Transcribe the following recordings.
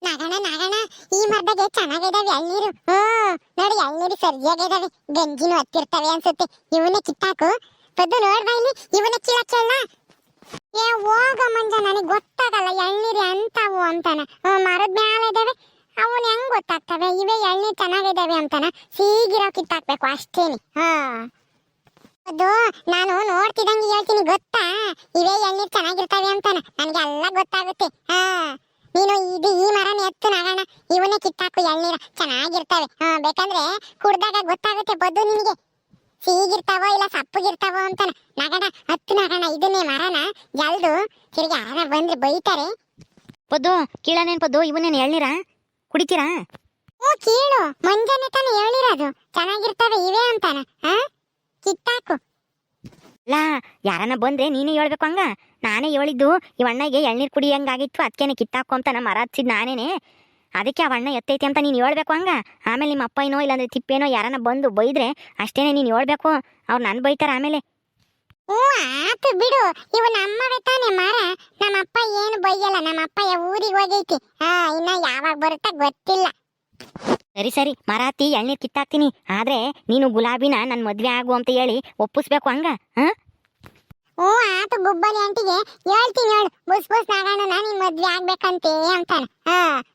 ನಗಣ ನಗಣ ಈ ಮರದಾಗೆ ಚೆನ್ನಾಗಿದಾವೆ ಎಳ್ನೀರು. ನೋಡಿ ಎಳ್ನೀರು ಸರ್ಜಿಯಾಗಿದಾವೆ, ಗಂಜಿನೂ ಹತ್ತಿರ್ತವೆ ಅನ್ಸುತ್ತೆ. ಇವನ್ನೇ ಕಿತ್ತಾಕು ಪದ್ದು, ನೋಡ್ಬಾ ಇಲ್ಲಿ ಇವನ್ನ ಕೀಳಕ್ಕೆಲ್ಲ. ಏ ಹೋಗ ಮಂಜ, ನನಗೆ ಗೊತ್ತಾಗಲ್ಲ ಎಳ್ನೀರು ಅಂತಾವು ಅಂತಾನ. ಮರದ ಮ್ಯಾಲೆ ಇದಾವೆ, ಅವನ್ ಹೆಂಗ್ ಗೊತ್ತಾಗ್ತವೆ ಇವೇ ಎಳ್ನೀರು ಚೆನ್ನಾಗಿದಾವೆ ಅಂತಾನ? ಸೀಗಿರೋ ಕಿತ್ತಾಕ್ಬೇಕು ಅಷ್ಟೇನಿ. ಅದು ನಾನು ನೋಡ್ತಿದಂಗೆ ಹೇಳ್ತೀನಿ ಗೊತ್ತಾ, ಇವೇ ಎಳ್ನೀರು ಚೆನ್ನಾಗಿರ್ತವೆ ಅಂತಾನ. ನನ್ಗೆ ಎಲ್ಲ ಗೊತ್ತಾಗುತ್ತೆ. ನೀನು ಈ ಮರನ ಎತ್ತು ನಗಣ, ಇವನ್ನೇ ಕಿತ್ತಾಕು, ಎಳ್ನೀರ ಚೆನ್ನಾಗಿರ್ತವೆ. ಬೇಕಂದ್ರೆ ಕುಡ್ದಾಗ ಗೊತ್ತಾಗುತ್ತೆ ಬದ್ದು ನಿನಗೆ, ಸಿಹಿಗಿರ್ತಾವೋ ಇಲ್ಲ ಸಪ್ಪಗಿರ್ತಾವೋ ಅಂತಾನ. ನಗಣ ಹತ್ತು ನಗಣ, ಇದನ್ನೇ ಮರನ ಜಲ್ದು, ತಿರ್ಗಿ ಯಾರ ಬಂದ್ರೆ ಬೈತಾರೆ. ಪದ್ದು ಕೀಳನೇನ್ ಪದ್ದು, ಇವನ್ನೇನು ಎಳ್ನೀರ ಕುಡಿತೀರಾ? ಕೀಳು, ಮುಂಜಾನೆ ತಾನೇ ಹೇಳಿರೋದು ಚೆನ್ನಾಗಿರ್ತವೆ ಇವೇ ಅಂತಾನ. ಕಿತ್ತಾಕು. ಲಾ ಯಾರನ್ನ ಬಂದ್ರೆ ನೀನೇ ಹೇಳ್ಬೇಕು ಹಂಗ. ನಾನೇ ಹೇಳಿದ್ದು ಇವಣ್ಣಗೆ ಎಳ್ನೀರು ಕುಡಿಯಂಗಾಗಿತ್ತು, ಅದಕ್ಕೇನೆ ಕಿತ್ತಾಕು ಅಂತ ಮರ ಹಚ್ಚಿದ್ ನಾನೇನೆ. ಅದಕ್ಕೆ ಅವಣ್ಣ ಎತ್ತೈತಿ ಅಂತ ನೀನು ಹೇಳ್ಬೇಕು ಹಂಗ. ಆಮೇಲೆ ನಿಮ್ಮ ಅಪ್ಪ ಏನೋ ಇಲ್ಲಾಂದ್ರೆ ತಿಪ್ಪೇನೋ ಯಾರನ್ನ ಬಂದು ಬೈದ್ರೆ ಅಷ್ಟೇನೆ ನೀನು ಹೇಳ್ಬೇಕು, ಅವ್ರು ನನ್ ಬೈತಾರ ಆಮೇಲೆ. ಆತು ಬಿಡು, ಇವು ನಮ್ಮವೇ ತಾನೆ ಮರ, ನಮ್ಮಪ್ಪ ಏನು ಬೈಯಲ್ಲ. ನಮ್ಮಪ್ಪ ಊರಿಗೆ ಹೋಗೈತಿ, ಇನ್ನ ಯಾವಾಗ ಬರುತ್ತಾ ಗೊತ್ತಿಲ್ಲ. ಸರಿ ಸರಿ ಮರ ಹತ್ತಿ ಎಳ್ನೀರು ಕಿತ್ತಾಕ್ತೀನಿ, ಆದ್ರೆ ನೀನು ಗುಲಾಬಿನ ನನ್ ಮದ್ವೆ ಆಗು ಅಂತ ಹೇಳಿ ಒಪ್ಪಿಸ್ಬೇಕು ಹಂಗ. ಆತು ಗುಬ್ಬಲಿ ಆಂಟಿಗೆ ಹೇಳ್ತೀನಿ ಹೇಳು, ಬುಸ್ ಬುಸ್ ನಾಗಣ್ಣ ನಿನ್ ಮದ್ವೆ ಆಗ್ಬೇಕಂತೆ ಅಂತಾನ.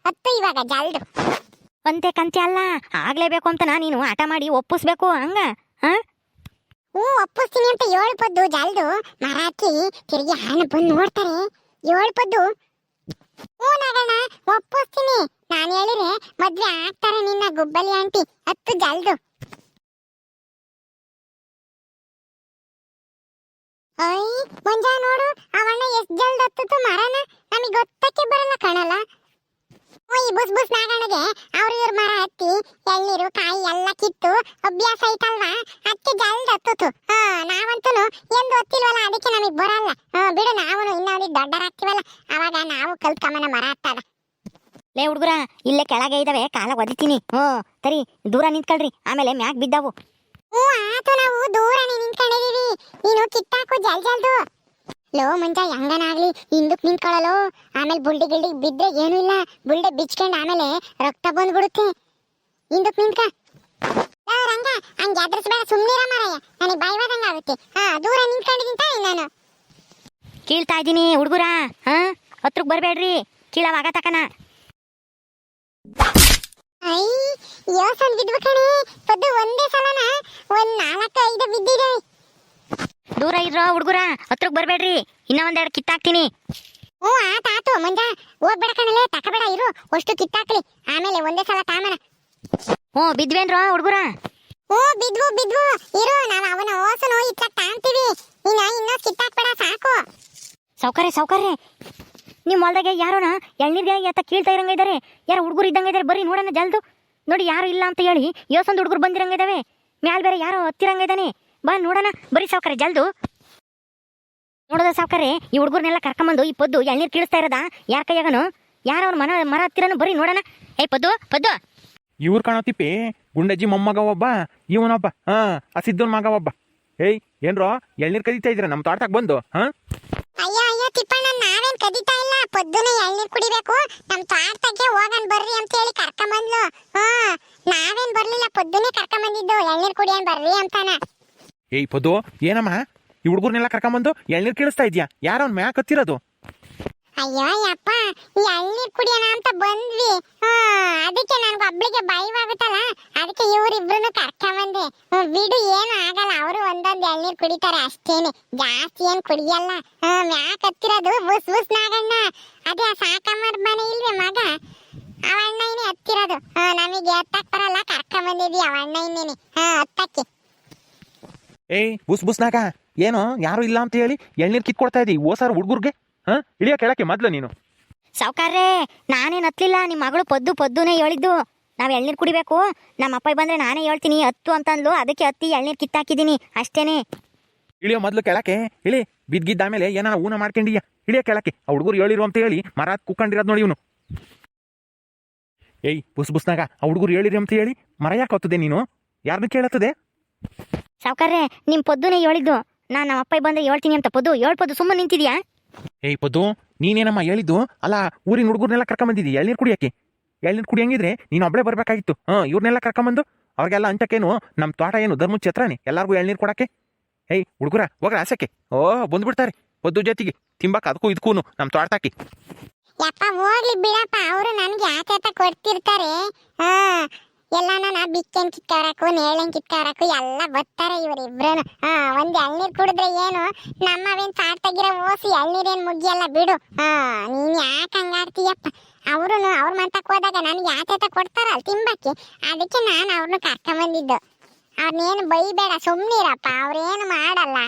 ಹತ್ತು ಇವಾಗ ಜಲ್ದು. ಅಂತೆ ಕಂತೆ ಅಲ್ಲ, ಆಗ್ಲೇಬೇಕು ಅಂತ ನೀನು ಆಟ ಮಾಡಿ ಒಪ್ಪಿಸ್ಬೇಕು ಹಂಗ. ಒಪ್ಪಿಸ್ತೀನಿ ಅಂತ ಹೇಳ್ಪದ್ದು ಜಲ್ದು. ಮರ ಹತ್ತಿ ತಿರುಗಿ ಹಣ ಬಂದು ನೋಡ್ತಾರೆ, ಹೇಳ್ಪದ್ದು. ನಾಗಣ್ಣ ಒಪ್ಪಿಸ್ತೀನಿ, ನಾನು ಹೇಳಿದ್ರೆ ಮದ್ವೆ ಆಗ್ತಾರೆ ನಿನ್ನ ಗುಬ್ಬಲಿ ಆಂಟಿ. ಹತ್ತು ಜಲ್ದು. ಮಂಜ ನೋಡು, ಅವಣ್ಣ ಎಷ್ಟ್ ಜಲ್ದ್ ಹತ್ತಿತು ಮರನ, ನಮಗ್ ಗೊತ್ತಕ್ಕೆ ಬರಲ್ಲ ಕಣಲ್ಲ. ಈ ಬುಸ್ ಬುಸ್ ನಾಗಣ್ಣಗೆ ಇವ್ರ ಮರ ಹತ್ತಿ ಎಳ್ನೀರು ಕಾಯಿ ಎಲ್ಲ ಕಿತ್ತು ಅಭ್ಯಾಸ ಐತಲ್ವಾ, ಅದಕ್ಕೆ ಜಲ್ದ್ ಹತ್ತಿತು. ನಾವಂತೂ ಎಂದು ಹೊತ್ತಿಲ್ವಲ್ಲ, ಅದಕ್ಕೆ ನಮಗ್ ಬರಲ್ಲ. ಬಿಡು, ನಾವು ಇನ್ನೊಂದು ದೊಡ್ಡರಾಗ್ತೀವಲ್ಲ ಅವಾಗ ನಾವು ಕಲ್ತ್ಕಮ್ಮನ ಮರ ಹತ್ತದ. ಲೇ ಹುಡುಗರ, ಇಲ್ಲೇ ಕೆಳಗೆ ಇದಾವೆ, ಕಾಲ ಒದಿತೀನಿ. ಸರಿ ದೂರ ನಿಂತ್ಕೊಳ್ರಿ, ಆಮೇಲೆ ಮ್ಯಾಗ್ ಬಿದ್ದಾವು. ಆತು, ನಾವು ದೂರನೇ ನಿಂತ್ಕೊಂಡಿದೀವಿ, ನೀನು ಕಿತ್ತಾಕು ಜಲ್ದು. ಲೋ ಮಂಜ, ಹೆಂಗನಾಗ್ಲಿ ಹಿಂದಕ್ ನಿಂತ್ಕೊಳ್ಳಲು, ಆಮೇಲೆ ಬುಲ್ಡಿ ಗಿಲ್ಡಿ ಬಿದ್ರೆ ಏನು ಇಲ್ಲ, ಬುಲ್ಡೆ ಬಿಚ್ಕೊಂಡು ಆಮೇಲೆ ರಕ್ತ ಬಂದ್ಬಿಡುತ್ತೆ. ಹಿಂದಕ್ ನಿಂತ್ಕ ರಂಗ, ಹಂಗೆ ಎದ್ರಿಸ್ಬೇಡ, ಸುಮ್ನಿರ ಮಾರಾಯ, ನನಗೆ ಭಯವಾದಂಗ ಆಗುತ್ತೆ. ದೂರ ನಿಂತ್ಕೊಂಡಿದ್ದೀನಿ ನಾನು. ಕೀಳ್ತಾ ಇದ್ದೀನಿ ಹುಡುಗರ, ಹತ್ರಕ್ ಬರ್ಬೇಡ್ರಿ, ಕೀಳವಾಗ ತಕನ. ಯೋಸನ್ ಬಿದ್ವು ಕಣೆ ಪದ್ದು, ಒಂದೇ ಸಲನ ಒಂದ್ 4-5 ಬಿದ್ದಿದೆ. ದೂರ ಇರೋ ಹುಡುಗರ, ಹತ್ರಕ್ ಬರ್ಬೇಡ್ರಿ, ಇನ್ನ ಒಂದೆರಡು ಕಿತ್ತಾಕ್ತೀನಿ. ಆತು ಮಂಜ, ಹೋಗ್ಬೇಡ ಕಣಲೆ, ತಕಬೇಡ, ಇರು ಅಷ್ಟು ಕಿತ್ತಾಕ್ಲಿ, ಆಮೇಲೆ ಒಂದೇ ಸಲ ತಾಮನ. ಬಿದ್ವೇನ್ರೋ ಹುಡುಗರ? ಬಿದ್ವು ಇರು, ನಾವು ಅವನ ಓಸನು ಇಟ್ಲ ತಾಂತೀವಿ, ಇನ್ನ ಕಿತ್ತಾಕ್ಬೇಡ, ಸಾಕು. ಸೌಕರ್ಯ ನಿಮ್ ಹೊಲ್ದಾಗೆ ಯಾರೋನ ಎಳ್ನೀರ್ಗೆ ಎತ್ತ ಕೀಳ್ತಾ ಇರಂಗ ಇದಾರೆ, ಯಾರು ಹುಡುಗರು ಇದ್ದಂಗ ಇದಾರೆ, ಬರ್ರಿ ನೋಡೋಣ ಜಲ್ದು. ನೋಡಿ ಯಾರು ಇಲ್ಲ ಅಂತ ಹೇಳಿ ಯೋಸೊಂದು ಹುಡುಗರು ಬಂದಿರಂಗ ಇದಾವೆ, ಮ್ಯಾಲ್ ಬೇರೆ ಯಾರೋ ಹತ್ತಿರಂಗ ಇದ್ದಾನೆ, ಬಾ ನೋಡೋಣ ಬರೀ ಸೌಕರ್ಯ ಜಲ್ದು. ನೋಡೋದ ಸೌಕರ್ಯ, ಈ ಹುಡುಗರ್ನೆಲ್ಲ ಕರ್ಕೊಂಬಂದು ಈ ಪದ್ದು ಎಳ್ನೀರು ಕೀಳಿಸ್ತಾ ಇರೋದ ಯಾರ ಕೈಯಾಗನು, ಯಾರ ಅವ್ರ ಮರ ಹತ್ತಿರನು, ಬರೀ ನೋಡೋಣ. ಪದ್ದು ಇವ್ರು ಕಾಣೋ ತಿಪ್ಪಿ, ಗುಂಡಜ್ಜಿ ಮೊಮ್ಮಗ ಒಬ್ಬ, ಇವನೊಬ್ಬ ಆ ಸಿದ್ದನ್ ಮಗ ಒಬ್ಬ. ಏನ್ರೋ ಎಳ್ನೀರು ಕದೀತಾ ಇದ್ರ ನಮ್ಮ ತೋಟದಾಗ ಬಂದು? ಅಯ್ಯೋ ತಿಪ್ಪಣ್ಣ, ನಾವೇನ್ ಕದೀತಾ ಇಲ್ಲ, ಪದ್ದುನೇ ಎಳ್ನೀರು ಕುಡಿಬೇಕು, ನಮ್ ತೋಟಕ್ಕೆ ಹೋಗನ್ ಬರ್ರಿ ಅಂತ ಹೇಳಿ ಕರ್ಕೊಂಬಂದ್ಲು. ನಾವೇನ್ ಬರ್ಲಿಲ್ಲ, ಪದ್ದುನೇ ಕರ್ಕೊಂಬಂದಿದ್ದು, ಎಳ್ನೀರು ಕುಡಿಯನ್ ಬರ್ರಿ ಅಂತಾನ. ಪದ್ದು, ಏನಮ್ಮ ಈ ಹುಡುಗರ್ನೆಲ್ಲ ಕರ್ಕೊಂಬಂದು ಎಳ್ನೀರು ಕೀಳಿಸ್ತಾ ಇದ್ಯಾ? ಯಾರವ್ನ ಮ್ಯಾಕ್ ಹತ್ತಿರೋದು? ಅಯ್ಯೋ ಯಪ್ಪ, ಎಳ್ನೀರು ಕುಡಿಯೋಣ ಅಂತ ಬಂದ್ವಿ, ಅದಕ್ಕೆ ನನ್ಗೆ ಒಬ್ಳಿಗೆ ಭಯವಾಗುತ್ತಲ್ಲ, ಅದಕ್ಕೆ ಇವ್ರಿಬ್ರು ಕರ್ಕೊಂಬಂದೆ. ಬಿಡು, ಏನು ಆಗಲ್ಲ, ಅವರು ಒಂದೊಂದು ಎಳ್ನೀರು ಕುಡಿತಾರೆ ಅಷ್ಟೇನೆ, ಜಾಸ್ತಿ ಏನ್ ಕುಡಿಯಲ್ಲ. ಮ್ಯಾಕ್ ಹತ್ತಿರೋದು ಬುಸ್ ಬುಸ್ ನಾಗಣ್ಣ, ಅದೇ ಸಾಕಮ್ಮರ ಮನೆ ಇಲ್ವೇ ಮಗ, ಅವಣ್ಣ ಇನ್ನೇ ಹತ್ತಿರೋದು. ನಮಗೆ ಹತ್ತಕ್ ಬರಲ್ಲ, ಕರ್ಕೊಂಬಂದಿದ್ವಿ ಅವಣ್ಣ ಇನ್ನೇನೆ ಹತ್ತಕ್ಕೆ. ಬುಸ್ ಬುಸ್ ನಾಗ, ಏನೋ ಯಾರು ಇಲ್ಲ ಅಂತ ಹೇಳಿ ಎಳ್ನೀರು ಕಿತ್ಕೊಡ್ತಾ ಇದ್ದೀವಿ ಓಸಾರ ಹುಡುಗರ್ಗೆ. ಇಳಿಯ ಕೆಳಕ್ಕೆ ಮೊದ್ಲು ನೀನು. ಸೌಕರ್ಯ, ನಾನೇನು ಹತ್ಲಿಲ್ಲ, ನಿಮ್ಮ ಮಗಳು ಪದ್ದುನೇ ಹೇಳಿದ್ದು ನಾವ್ ಎಳ್ನೀರು ಕುಡಿಬೇಕು, ನಮ್ಮ ಅಪ್ಪ ಬಂದ್ರೆ ನಾನೇ ಹೇಳ್ತೀನಿ ಹತ್ತು ಅಂತಂದ್ಲು, ಅದಕ್ಕೆ ಹತ್ತಿ ಎಳ್ನೀರು ಕಿತ್ತಾಕಿದ್ದೀನಿ ಅಷ್ಟೇನೆ. ಇಳಿಯೋ ಮೊದ್ಲು ಕೆಳಕ್ಕೆ ಇಳಿ, ಬಿದ್ದಿದ್ದಾಮೇಲೆ ಏನಾರ ಊನ ಮಾಡ್ಕೊಂಡಿಯ, ಇಳಿಯ ಕೆಳಕ್ಕೆ. ಆ ಹುಡುಗರು ಹೇಳಿರು ಅಂತ ಹೇಳಿ ಮರ ಕುಕ್ಕೊಂಡಿರೋದು ನೋಡಿ ಇವನು. ಬುಸ್ ಬುಸ್ನಾಗ, ಆ ಹುಡುಗರು ಹೇಳಿರಿ ಅಂತ ಹೇಳಿ ಮರ ಯಾಕೆ ಹತ್ತದೆ ನೀನು? ಯಾರನ್ನ ಕೇಳತ್ತದೆ? ಸೌಕರ್ಯ, ನಿಮ್ ಪದ್ದುನೇ ಹೇಳಿದ್ದು, ನಮ್ಮ ಅಪ್ಪ ಬಂದ್ರೆ ಹೇಳ್ತೀನಿ ಅಂತ. ಪದ್ದು ಹೇಳ್ಪದ್ದು ಸುಮ್ಮನೆ ನಿಂತಿದ್ಯಾ? ಪದ್ದು, ನೀನೇನಮ್ಮ ಹೇಳಿದ್ದು ಅಲ್ಲ ಊರಿನ ಹುಡುಗರ್ನೆಲ್ಲ ಕರ್ಕೊಂಬಂದಿದ್ದಿ ಎಳ್ನೀರು ಕುಡಿಯೋಕ್ಕೆ ಎಳ್ನೀರು ಕುಡಿಯಂಗಿದ್ರೆ ನೀನು ಒಬ್ಬಳೇ ಬರಬೇಕಾಗಿತ್ತು ಇವ್ರನ್ನೆಲ್ಲ ಕರ್ಕೊಂಬಂದು ಅವ್ರಿಗೆಲ್ಲ ಅಂಟಕ್ಕೇನು ನಮ್ಮ ತೋಟ ಏನು ಧರ್ಮದ ಛತ್ರನೇ ಎಲ್ಲರಿಗೂ ಎಳ್ನೀರು ಕೊಡಕ್ಕೆ ಏಯ್ ಹುಡುಗರ ಹೋಗ್ರ ಆಸಕ್ಕೆ ಬಂದ್ಬಿಡ್ತಾರೆ ಹೊದ್ದು ಜೊತೆಗೆ ತಿಂಬಾಕ ಅದಕ್ಕೂ ಇದಕ್ಕೂ ನಮ್ಮ ತೋಟದಾಕಿ ಯಪ್ಪ ಹೋಗ್ಲಿ ಬಿಡಪ್ಪ, ಅವರು ನನ್ಗೆ ಯಾಕೆ ಕೊಡ್ತಿರ್ತಾರೆ. ಹಾ ಎಲ್ಲ ನಾ ಬಿಕ್ಕನ್ ಕಿತ್ತಾರಕು ನೇಳನ್ ಕಿತ್ತಾರಕು ಎಲ್ಲ ಬರ್ತಾರೆ ಇವರಿಬ್ರು. ಒಂದ್ ಎಳ್ನೀರ್ ಕುಡಿದ್ರೆ ಏನು ನಮ್ಮವೇನ್ ಸಾರ್ತಾಗಿರೋ ಓಸಿ ಎಳ್ನೀರೇನ್ ಮುಗಿಯಲ್ಲ ಬಿಡು. ನೀನ್ ಯಾಕೆ ಹಂಗಾಡ್ತೀಯಪ್ಪ? ಅವ್ರುನು ಅವ್ರ ಮಂತಕ್ ಹೋದಾಗ ನನ್ಗೆ ಯಾಕೆ ಕೊಡ್ತಾರಲ್ಲ ತಿಂಬಕ್ಕೆ, ಅದಕ್ಕೆ ನಾನು ಅವ್ರನ್ನ ಕರ್ಕೊಂಬಂದಿದ್ದು. ಅವ್ರನ್ನೇನು ಬೈಬೇಡ, ಸುಮ್ನಿರಪ್ಪ, ಅವ್ರೇನು ಮಾಡಲ್ಲ.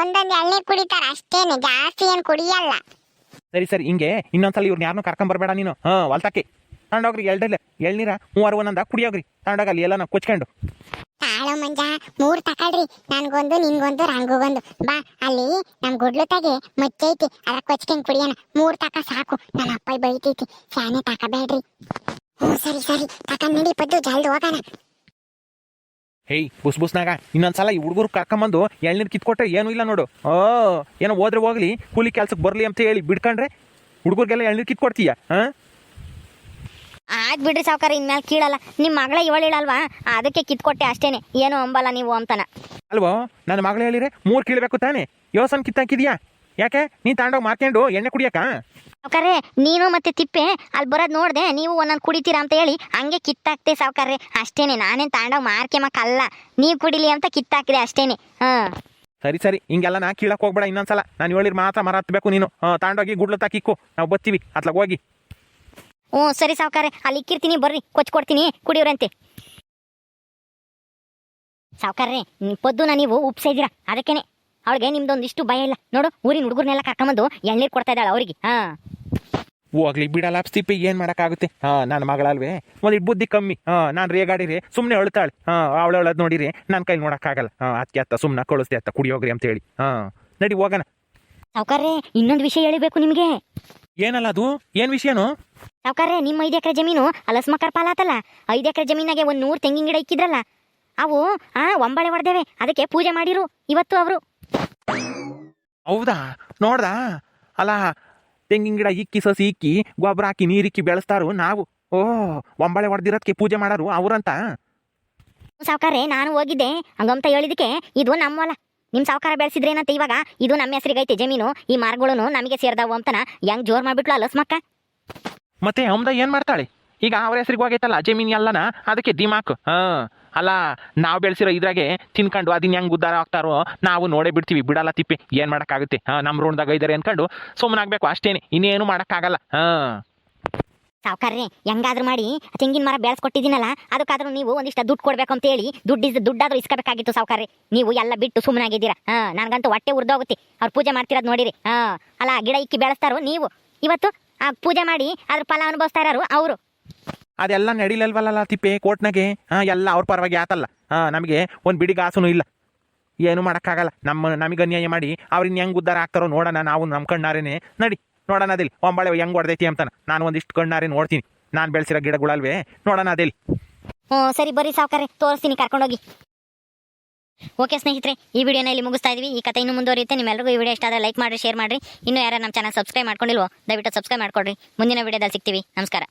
ಒಂದೊಂದು ಎಳ್ನೀರ್ ಕುಡಿತಾರ ಅಷ್ಟೇನೆ, ಜಾಸ್ತಿ ಏನ್ ಕುಡಿಯಲ್ಲ. ಸರಿ ಹಿಂಗೆ ಇನ್ನೊಂದ್ಸಲ ಇವ್ರನ್ನ ಯಾರನ್ನೂ ಕರ್ಕೊಂಬರ್ಬೇಡ ನೀನು. ಹೊಲ್ತಾಕಿ ತಗೊಂಡೋಗ್ರಿ ಎಳ್ನೀರ 3 ಒಂದೊಂದ ಕುಡಿಯೋಗ್ರಿ ತಗೊಂಡೋಗ ಅಲ್ಲಿ ಎಲ್ಲ ನಾವು ಕೊಚ್ಕೊಂಡು. ತಾಳೋ ಮಂಜ 3 ತಕೊಳ್ರಿ, ನನ್ಗೊಂದು ನಿನ್ಗೊಂದು ರಂಗುಗೊಂದು. ಬಾ ಅಲ್ಲಿ ನಮ್ ಗುಡ್ಲು ತಾಗೆ ಮಚ್ಚೈತಿ, ಅದ್ರ ಕೊಚ್ಕೊಂಡ್ ಕುಡಿಯೋಣ. 3 ತಕ ಸಾಕು, ನನ್ನ ಅಪ್ಪ ಬೈತೈತಿ, ಫ್ಯಾನೆ ತಕಬೇಡ್ರಿ. ಸರಿ ತಕೊಂಡ್ ನಡಿ ಪದ್ದು, ಜಲ್ದಿ ಹೋಗೋಣ. ಹೇಯ್ ಬುಸ್ನಾಗ ಇನ್ನೊಂದ್ಸಲ ಈ ಹುಡುಗರು ಕರ್ಕೊಂಬಂದು ಎಳ್ನೀರು ಕಿತ್ಕೊಟ್ರೆ ಏನೂ ಇಲ್ಲ ನೋಡು. ಏನೋ ಹೋದ್ರೆ ಹೋಗ್ಲಿ, ಕೂಲಿ ಕೆಲ್ಸಕ್ಕೆ ಬರಲಿ ಅಂತ ಹೇಳಿ ಬಿಡ್ಕೊಂಡ್ರೆ ಹುಡುಗರಿಗೆಲ್ಲ ಎಳ್ನೀರು ಕಿತ್ಕೊಡ್ತೀಯ. ಆಯ್ತು ಬಿಡ್ರಿ ಸಾವುಕಾರ, ಇನ್ಮೇಲೆ ಕೀಳಲ್ಲ. ನಿಮ್ಮ ಮಗಳ ಇವಳಿಳಲ್ವಾ, ಅದಕ್ಕೆ ಕಿತ್ಕೊಟ್ಟೆ ಅಷ್ಟೇನೆ, ಏನು ಅಂಬಲ್ಲ ನೀವು ಅಂತಾನ. ಅಲ್ವೋ ನನ್ನ ಮಗಳು ಹೇಳಿದ್ರೆ 3 ಕೀಳ್ಬೇಕು ತಾನೆ, ಯೋಸನ್ ಕಿತ್ತಾಕಿದ್ಯಾ? ಯಾಕೆ ನೀನ್ ತಗೊಂಡೋಗಿ ಮಾರ್ಕೊಂಡು ಎಣ್ಣೆ ಕುಡಿಯಕ? ಸಾವುಕಾರ್ರೆ ನೀನು ಮತ್ತೆ ತಿಪ್ಪೆ ಅಲ್ಲಿ ಬರೋದು ನೋಡ್ದೆ, ನೀವು ಒಂದೊಂದು ಕುಡಿತೀರಾ ಅಂತ ಹೇಳಿ ಹಂಗೆ ಕಿತ್ತಾಕ್ತೆ ಸಾವುಕಾರ್ರೆ, ಅಷ್ಟೇನೆ. ನಾನೇನು ತಗೊಂಡೋಗಿ ಮಾರ್ಕೆಮಕ್ಕಲ್ಲ, ನೀವು ಕುಡಿಲಿ ಅಂತ ಕಿತ್ತಾಕಿದೆ ಅಷ್ಟೇನೆ. ಸರಿ ಹಿಂಗೆಲ್ಲ ನಾ ಕೀಳಕ್ ಹೋಗ್ಬೇಡ ಇನ್ನೊಂದ್ಸಲ. ನಾನು ಹೇಳಿರ್ ಮಾತ್ರ ಮರ ಹತ್ಬೇಕು ನೀನು. ತಗೊಂಡೋಗಿ ಗುಡ್ಲು ತಾಕಿಕ್ಕು, ನಾವು ಬತ್ತೀವಿ ಅತ್ಲಾಗ ಹೋಗಿ. ಸರಿ ಸಾವುಕಾರ್ರೆ, ಅಲ್ಲಿ ಇಕ್ಕಿರ್ತೀನಿ, ಬರ್ರಿ ಕೊಚ್ಕೊಡ್ತೀನಿ, ಕುಡಿಯೋರಂತೆ. ಸಾವುಕಾರ್ರೆ ಪೊದ್ದುನ ನೀವು ಉಪ್ಸಿದ್ದೀರಾ, ಅದಕ್ಕೇನೆ ಅವಳಿಗೆ ನಿಮ್ದೊಂದಿಷ್ಟು ಭಯ ಇಲ್ಲ ನೋಡು. ಊರಿನ ಹುಡುಗರ್ನೆಲ್ಲ ಕರ್ಕೊಂಬಂದು ಎಳ್ನೀರು ಕೊಡ್ತಾ ಇದ್ದಾಳೆ ಅವ್ರಿಗೆ. ಹೋಗ್ಲಿ ಬಿಡಲ್ಲ ಸ್ತಿಪ್ಪಿ, ಏನ್ ಮಾಡಕ್ಕಾಗುತ್ತೆ? ನನ್ನ ಮಗಳಲ್ವೇ, ಒಂದಿಟ್ಟು ಬುದ್ಧಿ ಕಮ್ಮಿ. ನಾನು ರೇಗಾಡಿರಿ ಸುಮ್ಮನೆ ಅಳ್ತಾಳೆ. ಅವಳು ಅಳದ್ ನೋಡಿರಿ ನನ್ನ ಕೈ ನೋಡಕ್ಕಾಗಲ್ಲ. ಅದಕ್ಕೆ ಅತ್ತ ಸುಮ್ಮನೆ ಕಳಿಸ್ದೆ ಅತ್ತ ಕುಡಿಯೋಗ್ರಿ ಅಂತ ಹೇಳಿ. ನಡಿ ಹೋಗೋಣ. ಸಾವುಕಾರ್ರೆ ಇನ್ನೊಂದು ವಿಷಯ ಹೇಳಿಬೇಕು ನಿಮಗೆ. ಏನಲ್ಲ ಅದು? ಏನ್ ವಿಷಯನು? ಸಾವುಕಾರ್ರೆ ನಿಮ್ಮ 5 ಎಕರೆ ಜಮೀನು ಅಲಸ್ಮಕರ್ ಪಾಲಾತಲ್ಲ, 5 ಎಕರೆ ಜಮೀನಾಗೆ ಒಂದು 100 ತೆಂಗಿನ ಗಿಡ ಇಕ್ಕಿದ್ರಲ್ಲ, ಅವು ಒಂಬಳೆ ಹೊಡೆದೇವೆ, ಅದಕ್ಕೆ ಪೂಜೆ ಮಾಡಿರು ಇವತ್ತು ಅವರು. ಹೌದಾ? ನೋಡ್ದಾ? ಅಲ್ಲ ತೆಂಗಿನ ಗಿಡ ಇಕ್ಕಿ ಸಸಿ ಇಕ್ಕಿ ಗೊಬ್ಬರ ಹಾಕಿ ನೀರಿಕ್ಕಿ ಬೆಳೆಸ್ತಾರು ನಾವು. ಒಂಬಳೆ ಹೊಡೆದಿರೋದಕ್ಕೆ ಪೂಜೆ ಮಾಡಾರು ಅವ್ರಂತ. ಸಾವುಕಾರ್ರೆ ನಾನು ಹೋಗಿದ್ದೆ, ಹಂಗಂತ ಹೇಳಿದಕ್ಕೆ ಇದು ನಮ್ಮಲ್ಲ, ನಿಮ್ಮ ಸಾವುಕಾರ ಬೆಳೆಸಿದ್ರೇನಂತ ಇವಾಗ ಇದು ನಮ್ಮ ಹೆಸರಿಗೈತೆ ಜಮೀನು, ಈ ಮಾರ್ಗಳು ನಮಗೆ ಸೇರ್ದಾವು ಅಂತನ ಹೆಂಗ್ ಜೋರ್ ಮಾಡ್ಬಿಟ್ಲು ಅಲಸ್ಮಕ್ಕ. ಮತ್ತೆ ಅಮ್ದ ಏನ್ ಮಾಡ್ತಾಳೆ ಈಗ? ಅವ್ರ ಹೆಸರಿಗೆ ಹೋಗೈತಲ್ಲ ಜಮೀನ್ ಎಲ್ಲನ, ಅದಕ್ಕೆ ದಿಮಾಕ್. ಅಲ್ಲ ನಾವು ಬೆಳೆಸಿರೋ ಇದ್ರಾಗೆ ತಿನ್ಕೊಂಡು ಅದನ್ನ ಹೆಂಗ್ ಉದ್ಧಾರ ಆಗ್ತಾರೋ ನಾವು ನೋಡೇ ಬಿಡ್ತೀವಿ, ಬಿಡಲ್ಲ ತಿಪ್ಪಿ. ಏನ್ ಮಾಡಕ್ಕಾಗುತ್ತೆ? ನಮ್ಮ ಋಣದಾಗ ಇದ್ದಾರೆ ಅನ್ಕೊಂಡು ಸುಮ್ಮನಾಗ್ಬೇಕು ಅಷ್ಟೇನೆ, ಇನ್ನೇನು ಮಾಡಕ್ಕಾಗಲ್ಲ. ಸಾವುಕಾರ್ರೆ ಹೆಂಗಾದ್ರೂ ಮಾಡಿ ತೆಂಗಿನ ಮರ ಬೆಳೆಸ್ಕೊಟ್ಟಿದ್ದೀನಲ್ಲ, ಅದಕ್ಕಾದ್ರೂ ನೀವು ಒಂದಿಷ್ಟು ದುಡ್ಡು ಕೊಡ್ಬೇಕು ಅಂತ ಹೇಳಿ ದುಡ್ಡಾದ್ರೂ ಇಸ್ಕೋಬೇಕಾಗಿತ್ತು ಸಾವುಕಾರ್ರೆ. ನೀವು ಎಲ್ಲ ಬಿಟ್ಟು ಸುಮ್ಮನಾಗಿದ್ದೀರಾ. ನನಗಂತೂ ಹೊಟ್ಟೆ ಉರ್ದೋಗುತ್ತೆ ಅವ್ರು ಪೂಜೆ ಮಾಡ್ತಿರೋದು ನೋಡಿರಿ. ಅಲ್ಲ ಗಿಡ ಇಕ್ಕಿ ಬೆಳೆಸ್ತಾರೋ ನೀವು, ಇವತ್ತು ಆ ಪೂಜೆ ಮಾಡಿ ಅದ್ರ ಫಲ ಅನುಭವಿಸ್ತಾ ಇರೋರು ಅವರು. ಅದೆಲ್ಲ ನಡಿಲಲ್ವಲ್ಲ ತಿಪ್ಪೆ ಕೋರ್ಟ್ನಾಗೆ. ಎಲ್ಲ ಅವ್ರ ಪರವಾಗಿ ಆತಲ್ಲ. ನಮಗೆ ಒಂದು ಬಿಡಿ ಗಾಸುನು ಇಲ್ಲ, ಏನು ಮಾಡೋಕ್ಕಾಗಲ್ಲ. ನಮಗೆ ಅನ್ಯಾಯ ಮಾಡಿ ಅವ್ರಿನ್ನ ಹೆಂಗೆ ಉದ್ಧಾರ ಆಗ್ತಾರೋ ನೋಡೋಣ. ನಾವು ನಮ್ಮ ಕಣ್ಣಾರೇನೆ ನಡಿ ನೋಡೋಣ ಅದಿಲ್ಲಿ ಒಂಬಳೆ ಹೆಂಗೆ ಹೊಡೆದೈತಿ ಅಂತಾನೆ. ನಾನು ಒಂದಿಷ್ಟು ಕಣ್ಣಾರೆ ನೋಡ್ತೀನಿ, ನಾನು ಬೆಳೆಸಿರೋ ಗಿಡಗಳಲ್ವೇ, ನೋಡೋಣ ಅದಿಲ್ಲಿ. ಸರಿ ಬರ್ರಿ ಸಾವುಕಾರ್ರೆ, ತೋರಿಸ್ತೀನಿ ಕರ್ಕೊಂಡೋಗಿ. ಓಕೆ ಸ್ನೇಹಿತರೆ, ಈ ವಿಡಿಯೋನ ಇಲ್ಲಿ ಮುಗಿಸ್ತಾ ಇದೀವಿ. ಈ ಕಥೆ ಇನ್ನೂ ಮುಂದುವರಿಯುತ್ತೆ. ನಿಮ್ಮೆಲ್ಲರಿಗೂ ಈ ವಿಡಿಯೋ ಇಷ್ಟ ಆದರೆ ಲೈಕ್ ಮಾಡಿರಿ, ಶೇರ್ ಮಾಡಿರಿ. ಇನ್ನೂ ಯಾರು ನಮ್ಮ ಚಾನಲ್ ಸಬ್ಸ್ಕ್ರೈಬ್ ಮಾಡ್ಕೊಂಡಿಲ್ವೋ ದಯವಿಟ್ಟು ಸಬ್ಸ್ಕ್ರೈಬ್ ಮಾಡ್ಕೊಡ್ರಿ. ಮುಂದಿನ ವಿಡಿಯೋದಲ್ಲಿ ಸಿಗ್ತೀವಿ. ನಮಸ್ಕಾರ.